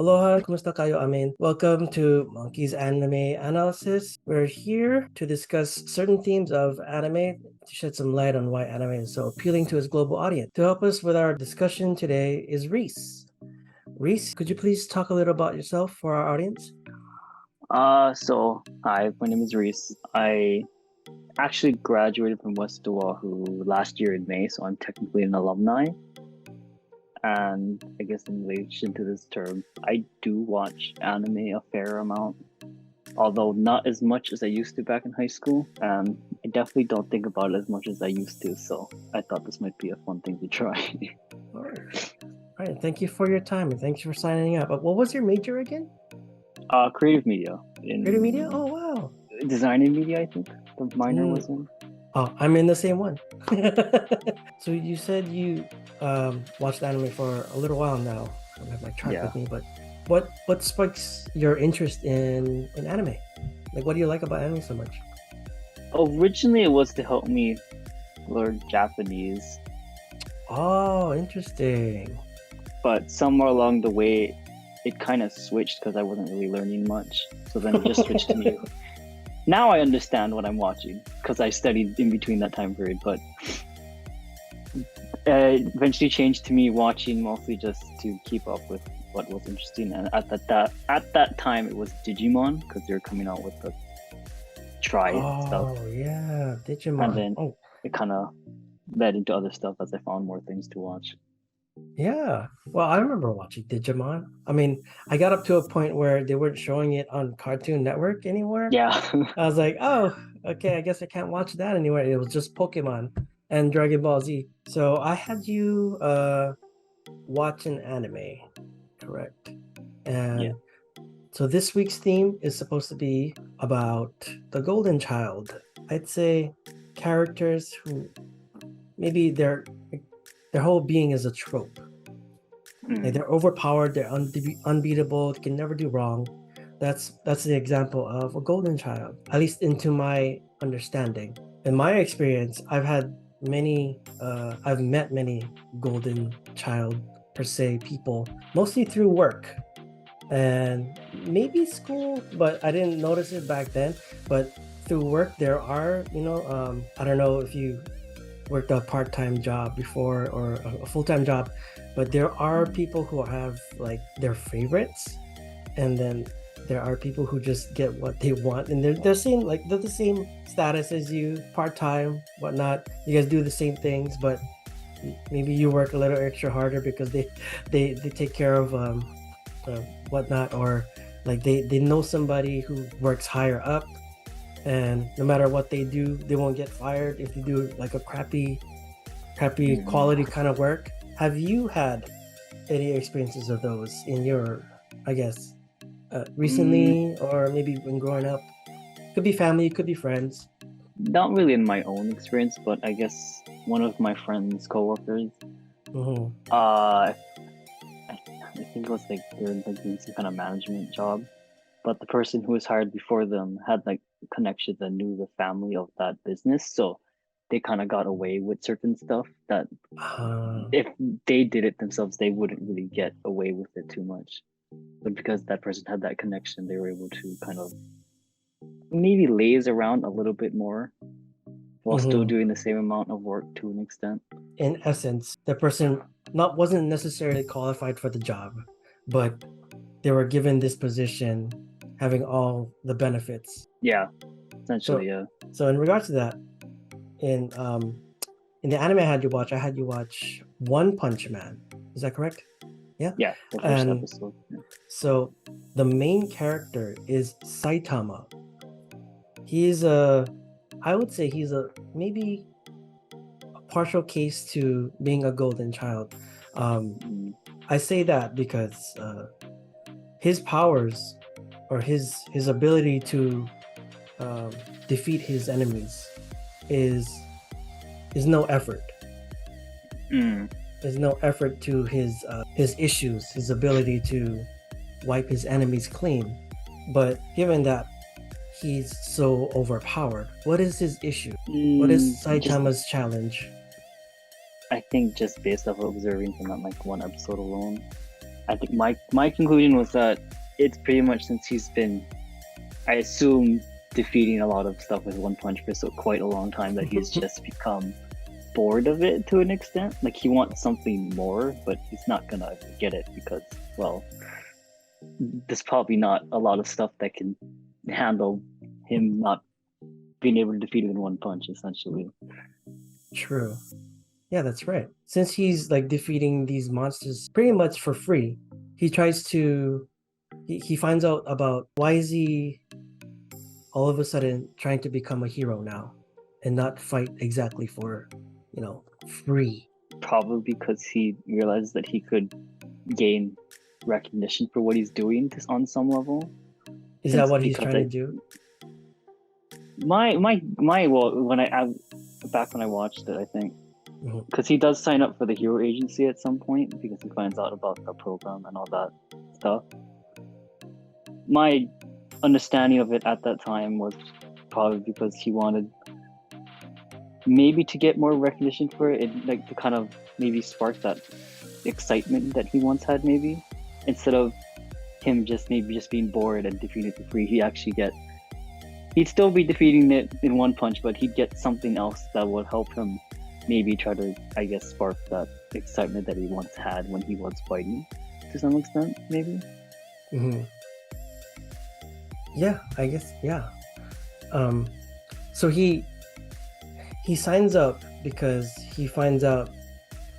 Aloha, kumusta kayo amin? Welcome to MoNKeeZ Anime Analysis. We're here to discuss certain themes of anime to shed some light on why anime is so appealing to its global audience. To help us with our discussion today is Reece. Reece, could you please talk a little about yourself for our audience? Hi, my name is Reece. I actually graduated from West Oahu last year in May, so I'm technically an alumni. And I guess in relation to this term, I do watch anime a fair amount, although not as much as I used to back in high school. And I definitely don't think about it as much as I used to, so I thought this might be a fun thing to try. All right. Thank you for your time and thanks for signing up. What was your major again? Creative media Creative media? in Oh, wow. design and media, I think the minor was in. Oh, I'm in the same one. So you said you watched anime for a little while now. I don't have my chart Yeah. with me, but what sparks your interest in anime? Like, what do you like about anime so much? Originally, it was to help me learn Japanese, Oh, interesting. but somewhere along the way, it kind of switched because I wasn't really learning much. So then it just switched to me. Now I understand what I'm watching because I studied in between that time period, but it eventually changed to me watching mostly just to keep up with what was interesting. And at that time, it was Digimon because they were coming out with the Try stuff, Oh yeah, and Digimon. then Oh it kind of led into other stuff as I found more things to watch. yeah. Well, I remember watching Digimon. I mean, I got up to a point where they weren't showing it on Cartoon Network anymore. Yeah. I was like, oh, okay, I guess I can't watch that anymore. It was just Pokemon and Dragon Ball Z. So I had you watch an anime, correct? Yeah. And so this week's theme is supposed to be about the golden child. I'd say characters who maybe their whole being is a trope. Like they're overpowered, they're unbeatable, they can never do wrong. That's the example of a golden child, at least into my understanding. In my experience, I've met many golden child per se people, mostly through work and maybe school, but I didn't notice it back then. But through work, there are, I don't know if you worked a part-time job before or a full-time job, but there are people who have like their favorites, and then there are people who just get what they want, and they're the same status as you, part-time, whatnot. You guys do the same things, but maybe you work a little extra harder because they take care of uh, whatnot, or like they know somebody who works higher up, and no matter what they do, they won't get fired if you do like a crappy quality kind of work. Have you had any experiences of those in your, I guess, recently, or maybe when growing up? Could be family, could be friends. Not really in my own experience, but I guess one of my friend's coworkers, Mm-hmm. I think it was like they're like doing some kind of management job, but the person who was hired before them had like connections and knew the family of that business, so they kind of got away with certain stuff that if they did it themselves, they wouldn't really get away with it too much. But because that person had that connection, they were able to kind of maybe laze around a little bit more while still Mm-hmm. doing the same amount of work to an extent. In essence, the person not wasn't necessarily qualified for the job, but they were given this position, having all the benefits. Yeah, So, essentially, yeah. so in regards to that, in in the anime I had you watch One Punch Man. Is that correct? Yeah. Yeah, the first And episode. Yeah. so the main character is Saitama. He's a, I would say he's a maybe a partial case to being a golden child. I say that because his powers, or his ability to um, defeat his enemies is no effort. Mm. There's no effort to his issues, his ability to wipe his enemies clean. But given that he's so overpowered, what is his issue? What is Just Saitama's challenge? I think just based off of observing from that like one episode alone, I think my conclusion was that it's pretty much since he's been, I assume, defeating a lot of stuff with one punch for quite a long time that he's just become bored of it to an extent. Like he wants something more, but he's not gonna get it because, well, there's probably not a lot of stuff that can handle him not being able to defeat it in one punch, essentially. True. Yeah, that's right. Since he's like defeating these monsters pretty much for free, he tries to he finds out about why is he all of a sudden trying to become a hero now and not fight exactly for, free. Probably because he realized that he could gain recognition for what he's doing on some level. Is that what he's Because trying to do? well, when I back when I watched it, I think because he does sign up for the hero agency at some point because he finds out about the program and all that stuff. My understanding of it at that time was probably because he wanted maybe to get more recognition for it, like to kind of maybe spark that excitement that he once had, maybe instead of him just being bored and defeating it for free. He'd still be defeating it in one punch, but he'd get something else that would help him maybe try to, I guess, spark that excitement that he once had when he was fighting to some extent, maybe. Yeah, I guess, yeah. So he signs up because he finds out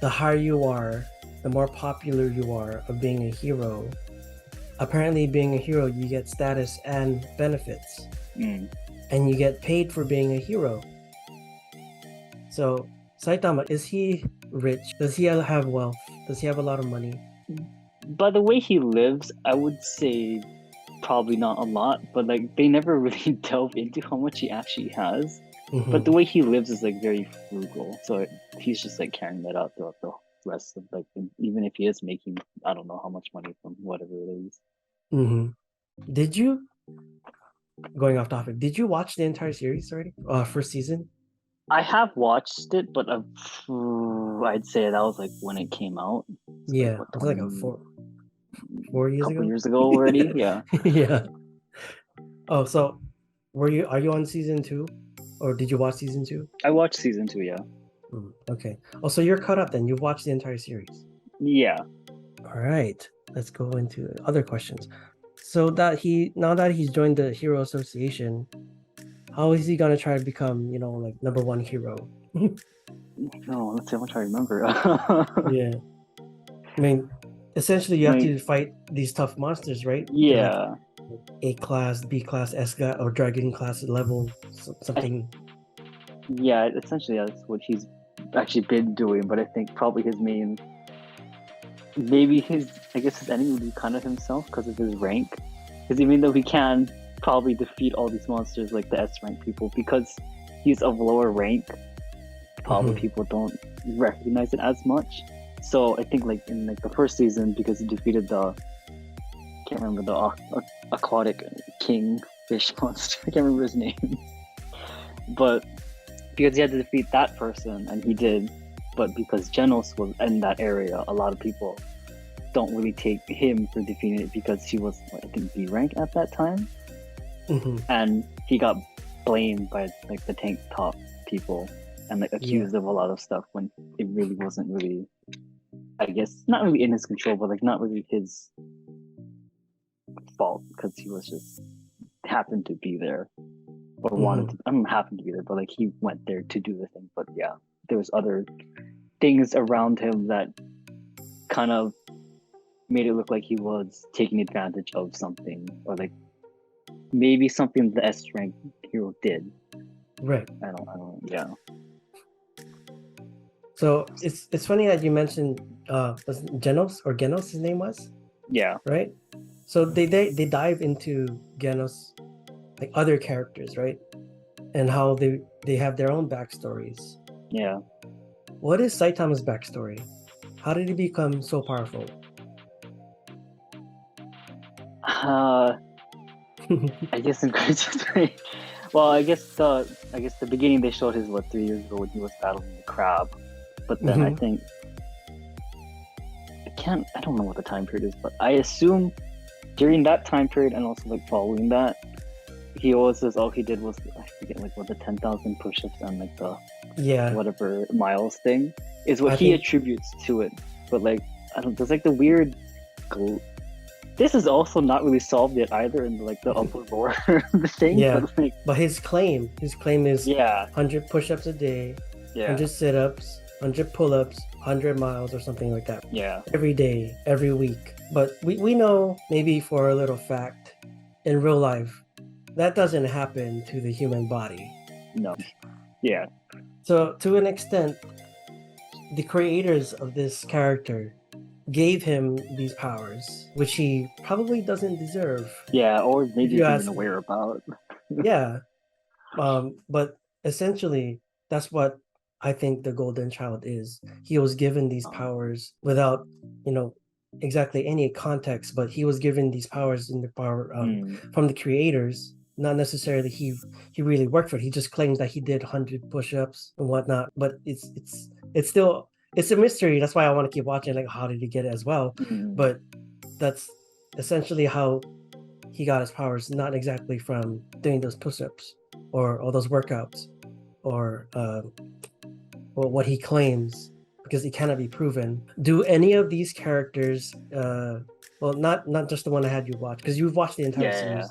the higher you are, the more popular you are of being a hero. Apparently being a hero, you get status and benefits. And you get paid for being a hero. So Saitama, is he rich? Does he have wealth? Does he have a lot of money? By the way he lives, I would say probably not a lot, but like they never really delve into how much he actually has. But the way he lives is like very frugal, so he's just like carrying that out throughout the rest of like, even if he is making, I don't know how much money from whatever it is. Did you, going off topic, did you watch the entire series already? First season? I have watched it, but I'd say that was like when it came out. Yeah, it was like a 4 years ago. Years ago already. Yeah. Yeah. Oh, so are you on season 2, or did you watch season 2? I watched season 2. Yeah. Okay. Oh, so you're caught up then. You've watched the entire series. Yeah. All right. Let's go into other questions. So now that he's joined the Hero Association, how is he gonna try to become, like number one hero? No, let's see how much I remember. Yeah. I mean, essentially you have to fight these tough monsters, right? Yeah. A class, B class, S class, or Dragon class level, something. Yeah, essentially that's what he's actually been doing, but I think probably his main, maybe his enemy would be kind of himself because of his rank. Because even though he can probably defeat all these monsters like the S rank people, because he's of lower rank, probably people don't recognize it as much. So I think like in like the first season, because he defeated the, I can't remember, the aquatic king fish monster, I can't remember his name, but because he had to defeat that person, and he did, but because Genos was in that area, a lot of people don't really take him for defeating it because he was, I think, B rank at that time. And he got blamed by like the tank top people and like accused of a lot of stuff when it really wasn't really, I guess, not really in his control, but like not really his fault, because he was just happened to be there or wanted to, I don't happen to be there, but like he went there to do the thing. But yeah, there was other things around him that kind of made it look like he was taking advantage of something, or like maybe something the S rank hero did. Right. I don't. Yeah. So it's funny that you mentioned was it Genos his name was? Yeah. Right. So they dive into Genos, like other characters, right? And how they have their own backstories. Yeah. What is Saitama's backstory? How did he become so powerful? I guess in great. Well, I guess the beginning they showed his 3 years ago when he was battling the crab, but then I think I I don't know what the time period is, but I assume during that time period and also like following that, he always says all he did was I forget like what the 10,000 push-ups and like the Yeah, whatever miles thing is what I he think attributes to it. But like I don't there's like the weird gl- this is also not really solved yet either in like the upper lower the thing, yeah. but like But his claim is yeah, 100 push-ups a day, yeah, 100 sit-ups, 100 pull-ups, 100 miles or something like that. yeah. Every day, every week. But we know, maybe for a little fact, in real life, that doesn't happen to the human body. No. Yeah. So to an extent, the creators of this character gave him these powers, which he probably doesn't deserve, Yeah, or if maybe you is even ask me. aware about. Yeah, but essentially, that's what I think the Golden Child is. He was given these powers without, you know, exactly any context, but he was given these powers in the power Mm, from the creators. Not necessarily he really worked for it. He just claims that he did 100 push-ups and whatnot. But it's still it's a mystery. That's why I want to keep watching. Like, how did he get it as well? mm, But that's essentially how he got his powers, not exactly from doing those push-ups or all those workouts or what he claims, because it cannot be proven. Do any of these characters, well, not just the one I had you watch, because you've watched the entire yeah, series,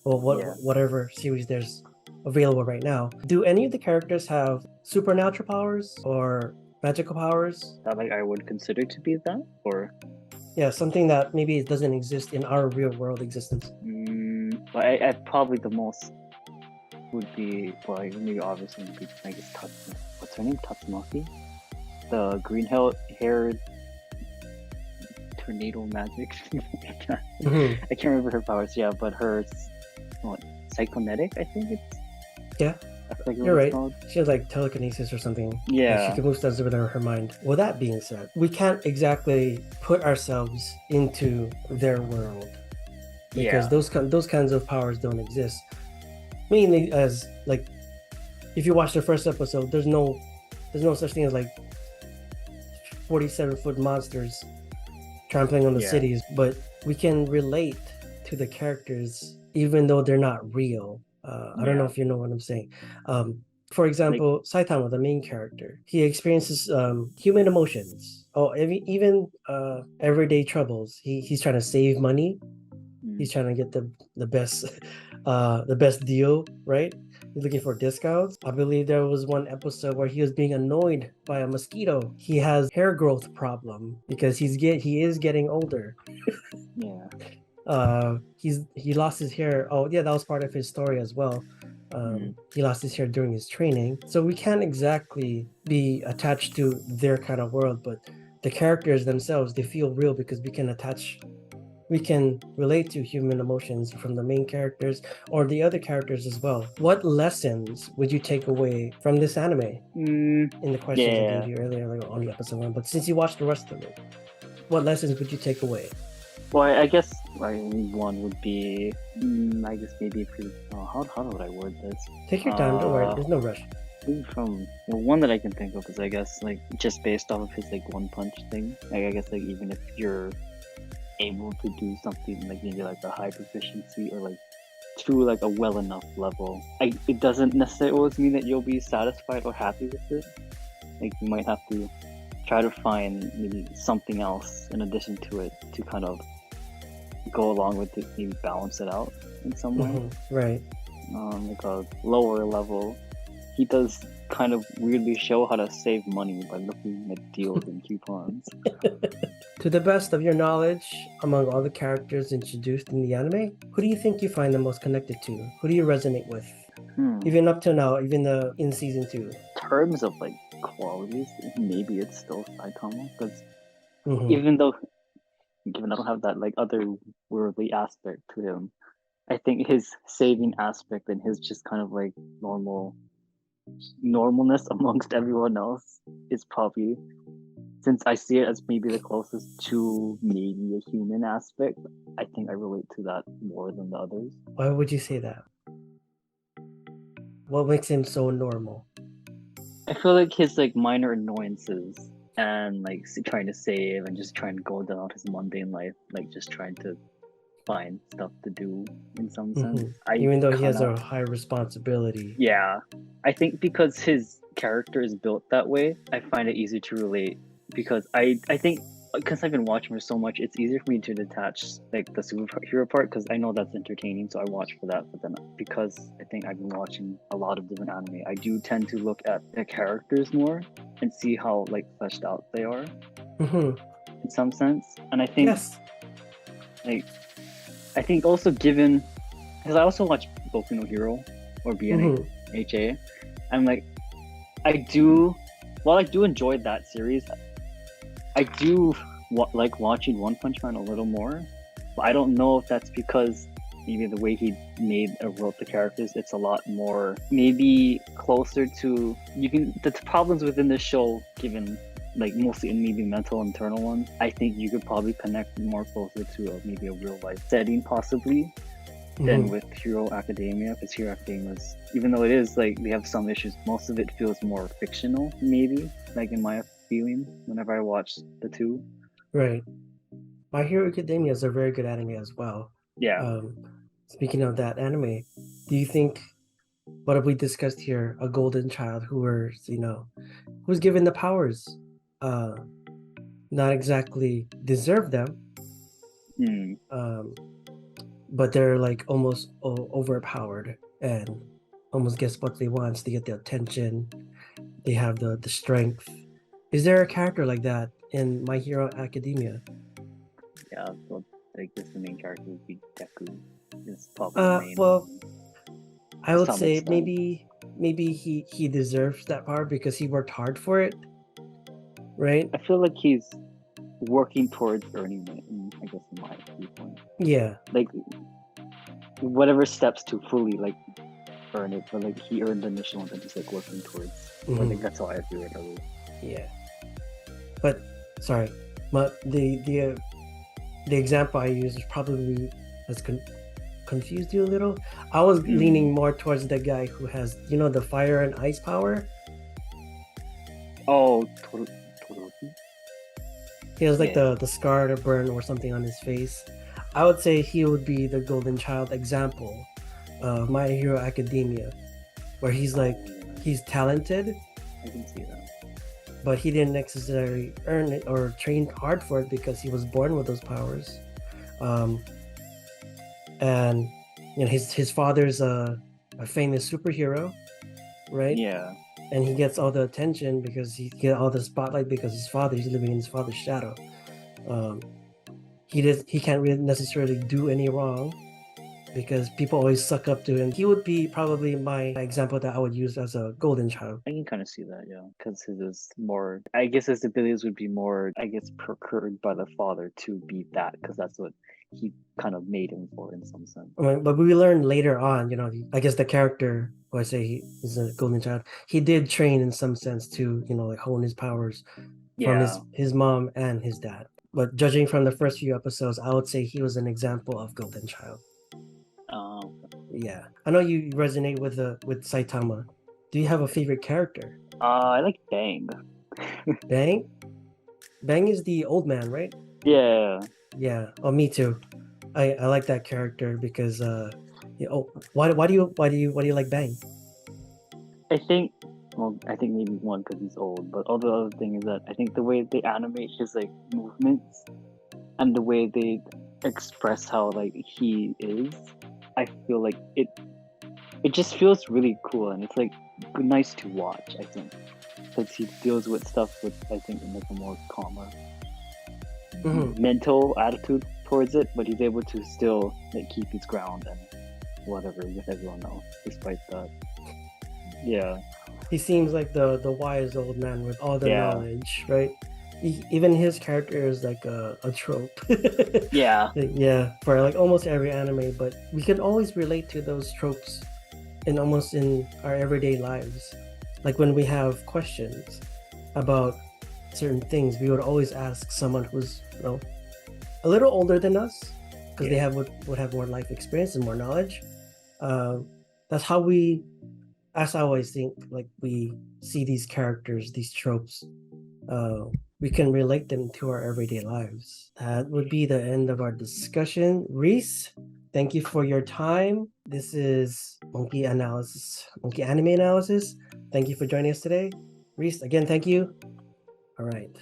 or yeah. whatever series there's available right now. Do any of the characters have supernatural powers or magical powers? That like I would consider to be that, or Yeah, something that maybe it doesn't exist in our real world existence. but I probably the most would be well, like, maybe obviously would be I guess what's her name? Tatsumaki, the green haired tornado magic. Mhm. I can't remember her powers. Yeah, but her what psychonetic? I think it's Yeah, I forget what you're it's right. called. She has like telekinesis or something. Like she Yeah, can move stuff with her mind. Well, that being said, we can't exactly put ourselves into their world, because yeah, those kinds of powers don't exist. Mainly as like, if you watch the first episode, there's no such thing as like 47-foot monsters trampling on the yeah. cities, but we can relate to the characters even though they're not real. I don't know Yeah, if you know what I'm saying. Um, for like example, Saitama, the main character, he experiences human emotions. Oh, even everyday troubles. He's trying to save money. mm, He's trying to get the best the best deal, right? He's looking for discounts. I believe there was one episode where he was being annoyed by a mosquito. He has hair growth problem because he is getting older. yeah, He lost his hair. Oh yeah, that was part of his story as well. mm, He lost his hair during his training, so we can't exactly be attached to their kind of world, but the characters themselves, they feel real because we can relate to human emotions from the main characters or the other characters as well. What lessons would you take away from this anime? mm, In the questions I gave yeah. you earlier, like on the episode one, but since you watched the rest of it, what lessons would you take away? Well, I guess like one would be, I guess maybe if you, how would I word this? Take your time, don't worry, there's no rush. Maybe from well, one that I can think of is I guess like just based off of his like one punch thing. Like I guess like even if you're able to do something like maybe like a high proficiency or like to like a well enough level, it doesn't necessarily always mean that you'll be satisfied or happy with it. Like you might have to try to find maybe something else in addition to it to kind of go along with it, maybe balance it out in some way. Right. Like a lower level, he does kind of weirdly show how to save money by looking at deals and coupons. To the best of your knowledge, among all the characters introduced in the anime, who do you think you find the most connected to? Who do you resonate with? Hmm. Even up to now, even in season two. Terms of like qualities, maybe it's still Saitama because Mm-hmm. even though given I don't have that like otherworldly aspect to him, I think his saving aspect and his just kind of like normalness amongst everyone else is probably since I see it as maybe the closest to maybe a human aspect, I think I relate to that more than the others. Why would you say that? What makes him so normal? I feel like his like minor annoyances and like trying to save and just trying to go down his mundane life, like just trying to find stuff to do in some sense. I Even though he kind has of a high responsibility. Yeah, I think because his character is built that way, I find it easy to relate because I think because I've been watching for so much, it's easier for me to detach like the superhero part because I know that's entertaining, so I watch for that. But then because I think I've been watching a lot of different anime, I do tend to look at the characters more and see how like fleshed out they are Hmm. in some sense. And Yes. like I think also given because I also watch Boku no Hero or Hmm. BNHA, I'm like I do, while I do enjoy that series, I do like watching One Punch Man a little more. But I don't know if that's because maybe the way he made or wrote the characters, it's a lot more maybe closer to you can the problems within the show, given like mostly in maybe mental internal ones. I think you could probably connect more closer to maybe a real life setting, possibly than Hmm. with Hero Academia, because Hero Academia is, even though it is like they have some issues, most of it feels more fictional, maybe, like in my feeling, whenever I watch the two. Right. My Hero Academia is a very good anime as well. Yeah. Um, Speaking of that anime, do you think what have we discussed here? A golden child who was, who's given the powers, uh, not exactly deserve them, Hmm. um, but they're like almost overpowered and almost gets what they want. They get the attention. They have the strength. Is there a character like that in My Hero Academia? Yeah. So I guess the main character would be Deku. Is probably the main Well, one I to would some say extent. maybe he deserves that power because he worked hard for it, right? I feel like he's working towards earning it. I guess in my viewpoint, Yeah. like whatever steps to fully like earn it, but like he earned the initial one, and he's like working towards. I think Hmm. that's how I view it. At least. Yeah. But sorry, but the example I use is probably has confused you a little. I was Hmm. leaning more towards the guy who has, the fire and ice power. Oh, Todoroki? He has like Yeah. the scar to burn or something on his face. I would say he would be the golden child example of My Hero Academia, where he's like Oh, yeah. he's talented, I can see that. but he didn't necessarily earn it or train hard for it because he was born with those powers. Um, and his father's a famous superhero, right? Yeah. And he gets all the attention because he get all the spotlight because his father he's living in his father's shadow. Um, he can't really necessarily do any wrong because people always suck up to him. He would be probably my example that I would use as a golden child. I can kind of see that, yeah. Because his is more, I guess his abilities would be more, I guess, procured by the father to be that, because that's what he kind of made him for in some sense. I mean, but we learned later on, I guess the character who I say he is a golden child, he did train in some sense to, like hone his powers from Yeah. his mom and his dad. But judging from the first few episodes, I would say he was an example of golden child. Um, Yeah, I know you resonate with Saitama. Do you have a favorite character? I like Bang. Bang? Bang is the old man, right? Yeah. Yeah. Oh, me too. I like that character because why do you like Bang? I think, well, I think maybe one because he's old, but all the other thing is that I think the way they animate his like movements and the way they express how like he is, I feel like it just feels really cool and it's like nice to watch. I think because he deals with stuff with I think in like a more calmer Hmm. mental attitude towards it, but he's able to still like keep his ground and whatever with everyone else, despite that. Yeah, He seems like the wise old man with all the yeah, knowledge, right? Even his character is like a trope. yeah, Yeah, for like almost every anime, but we can always relate to those tropes in our everyday lives. Like when we have questions about certain things, we would always ask someone who's, a little older than us because they yeah. would have more life experience and more knowledge. Um, that's how we, as I always think, like we see these characters, these tropes. uh, we can relate them to our everyday lives. That would be the end of our discussion. Reece, thank you for your time. This is Monkey Anime Analysis. Thank you for joining us today. Reece, again, thank you. All right.